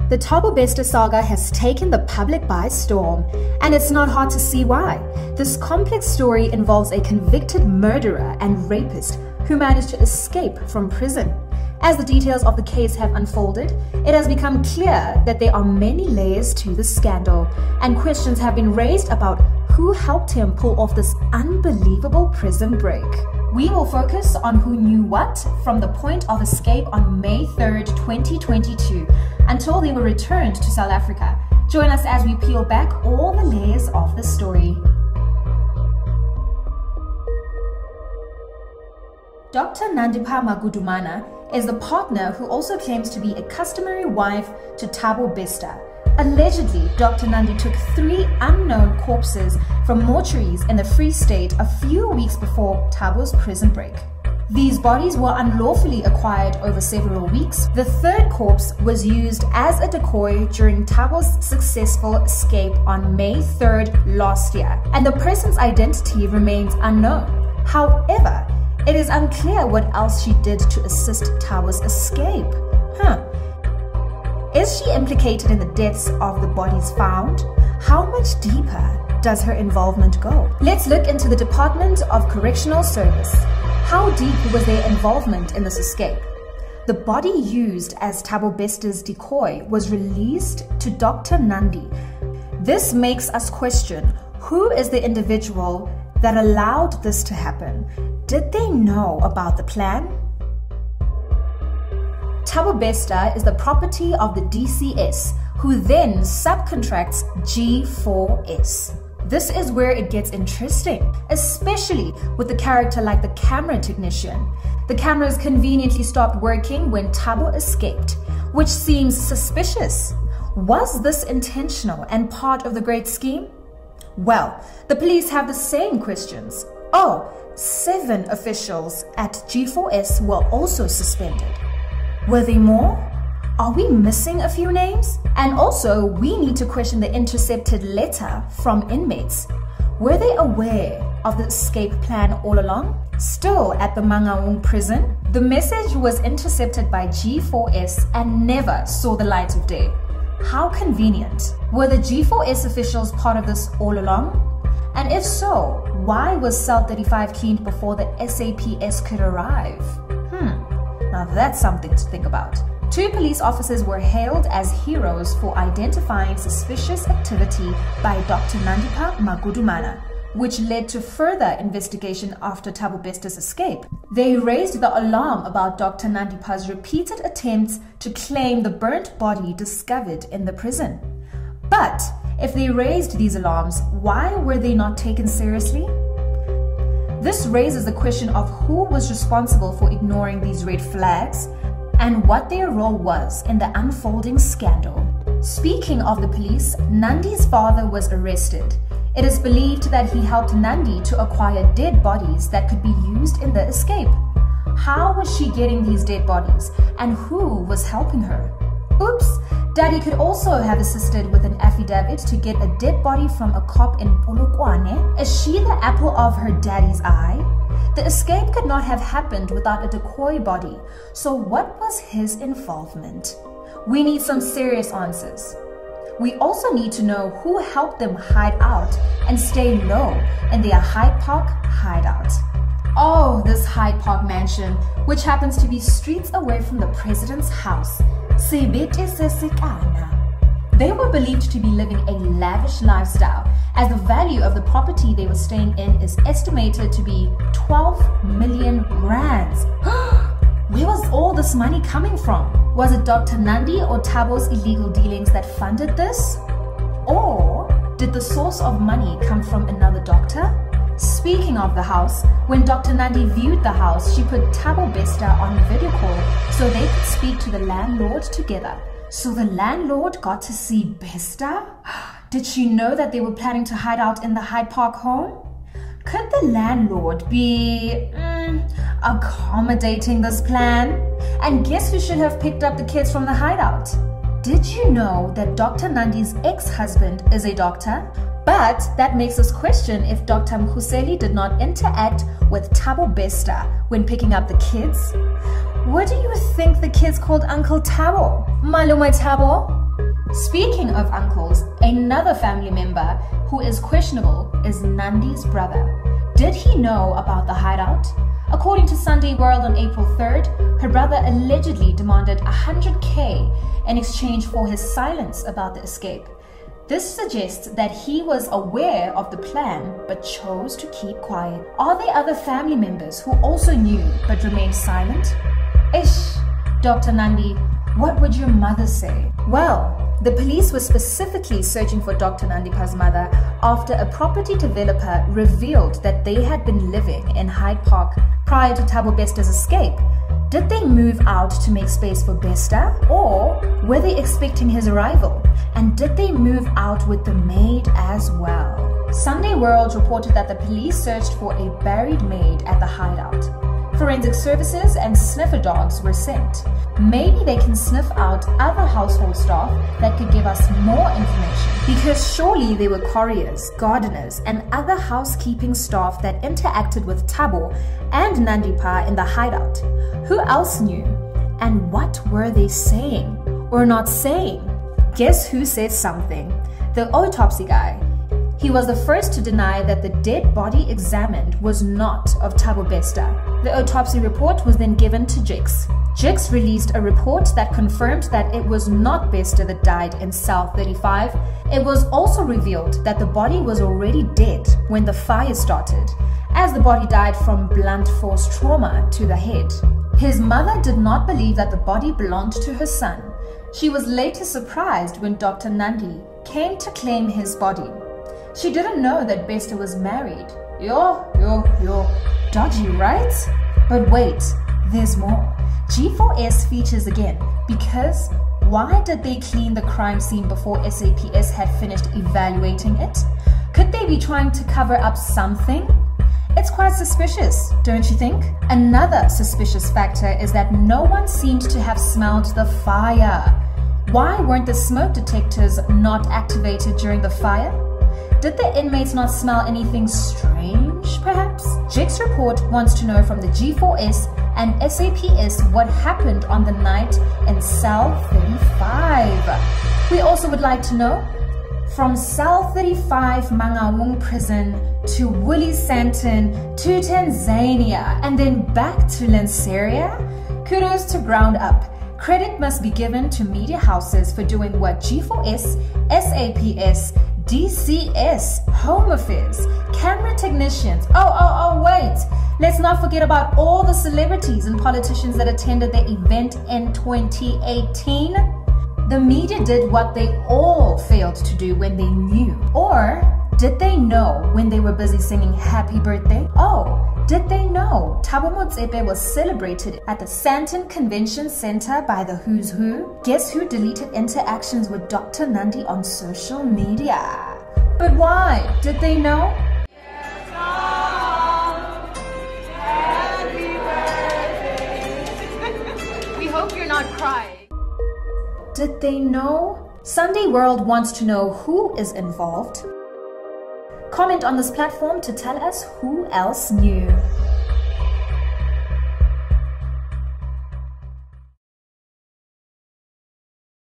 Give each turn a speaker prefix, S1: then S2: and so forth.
S1: The Thabo Bester Saga has taken the public by storm, and it's not hard to see why. This complex story involves a convicted murderer and rapist who managed to escape from prison. As the details of the case have unfolded, it has become clear that there are many layers to the scandal, and questions have been raised about who helped him pull off this unbelievable prison break. We will focus on who knew what from the point of escape on May 3rd, 2022, until they were returned to South Africa. Join us as we peel back all the layers of the story. Dr. Nandipha Magudumana is the partner who also claims to be a customary wife to Thabo Bester. Allegedly, Dr. Nandi took 3 unknown corpses from mortuaries in the Free State a few weeks before Thabo's prison break. These bodies were unlawfully acquired over several weeks. The 3rd corpse was used as a decoy during Thabo's successful escape on May 3rd last year, and the person's identity remains unknown. However, it is unclear what else she did to assist Thabo's escape. Is she implicated in the deaths of the bodies found? How much deeper does her involvement go? Let's look into the Department of Correctional Services. How deep was their involvement in this escape? The body used as Thabo Bester's decoy was released to Dr. Nandi. This makes us question, who is the individual that allowed this to happen? Did they know about the plan? Thabo Bester is the property of the DCS, who then subcontracts G4S. This is where it gets interesting, especially with a character like the camera technician. The cameras conveniently stopped working when Thabo escaped, which seems suspicious. Was this intentional and part of the great scheme? Well, the police have the same questions. 7 officials at G4S were also suspended. Were there more? Are we missing a few names? And also, we need to question the intercepted letter from inmates. Were they aware of the escape plan all along? Still at the Mangaung prison, the message was intercepted by G4S and never saw the light of day. How convenient. Were the G4S officials part of this all along? And if so, why was Cell 35 cleaned before the SAPS could arrive? Now that's something to think about. 2 police officers were hailed as heroes for identifying suspicious activity by Dr. Nandipha Magudumana, which led to further investigation after Thabo Bester's escape. They raised the alarm about Dr. Nandipha's repeated attempts to claim the burnt body discovered in the prison. But if they raised these alarms, why were they not taken seriously? This raises the question of who was responsible for ignoring these red flags and what their role was in the unfolding scandal. Speaking of the police, Nandi's father was arrested. It is believed that he helped Nandi to acquire dead bodies that could be used in the escape. How was she getting these dead bodies, and who was helping her? Oops! Daddy could also have assisted with an affidavit to get a dead body from a cop in Polokwane. Is she the apple of her daddy's eye? The escape could not have happened without a decoy body, so what was his involvement? We need some serious answers. We also need to know who helped them hide out and stay low in their Hyde Park hideout. Oh, this Hyde Park mansion, which happens to be streets away from the president's house. They were believed to be living a lavish lifestyle, as the value of the property they were staying in is estimated to be 12 million rands. Where was all this money coming from? Was it Dr. Nandi or Thabo's illegal dealings that funded this? Or did the source of money come from another doctor? Speaking of the house, when Dr. Nandi viewed the house, she put Thabo Bester on a video call so they could speak to the landlord together. So the landlord got to see Bester? Did she know that they were planning to hide out in the Hyde Park home? Could the landlord be accommodating this plan? And guess who should have picked up the kids from the hideout? Did you know that Dr. Nandi's ex-husband is a doctor? But that makes us question if Dr. Mkhuseli did not interact with Thabo Bester when picking up the kids. What do you think the kids called Uncle Thabo? Malume Thabo? Speaking of uncles, another family member who is questionable is Nandi's brother. Did he know about the hideout? According to Sunday World on April 3rd, her brother allegedly demanded 100K in exchange for his silence about the escape. This suggests that he was aware of the plan but chose to keep quiet. Are there other family members who also knew but remained silent? Ish, Dr. Nandi, what would your mother say? Well, the police were specifically searching for Dr. Nandipha's mother after a property developer revealed that they had been living in Hyde Park prior to Thabo Bester's escape. Did they move out to make space for Bester, or were they expecting his arrival? And did they move out with the maid as well? Sunday World reported that the police searched for a buried maid at the hideout. Forensic services and sniffer dogs were sent. Maybe they can sniff out other household staff that could give us more information. Because surely there were couriers, gardeners, and other housekeeping staff that interacted with Thabo and Nandipha in the hideout. Who else knew? And what were they saying or not saying? Guess who said something? The autopsy guy. He was the first to deny that the dead body examined was not of Thabo Bester. The autopsy report was then given to JIX. JIX released a report that confirmed that it was not Bester that died in cell 35. It was also revealed that the body was already dead when the fire started, as the body died from blunt force trauma to the head. His mother did not believe that the body belonged to her son. She was later surprised when Dr. Nandi came to claim his body. She didn't know that Bester was married. Yo. Dodgy, right? But wait, there's more. G4S features again because why did they clean the crime scene before SAPS had finished evaluating it? Could they be trying to cover up something? It's quite suspicious, don't you think? Another suspicious factor is that no one seemed to have smelled the fire. Why weren't the smoke detectors not activated during the fire? Did the inmates not smell anything strange, perhaps? JIX report wants to know from the G4S and SAPS what happened on the night in cell 35. We also would like to know, from cell 35 Mangaung prison to Woolly Santon to Tanzania and then back to Lanseria, kudos to Ground Up. Credit must be given to media houses for doing what G4S, SAPS, DCS, Home Affairs, camera technicians, wait, let's not forget about all the celebrities and politicians that attended the event in 2018. The media did what they all failed to do when they knew. Or did they know when they were busy singing happy birthday? Did they know Thabo Motsepe was celebrated at the Santon Convention Center by the Who's Who? Guess who deleted interactions with Dr. Nandi on social media? But why? Did they know?
S2: Happy birthday. We hope you're not crying.
S1: Did they know? Sunday World wants to know who is involved. Comment on this platform to tell us who else knew.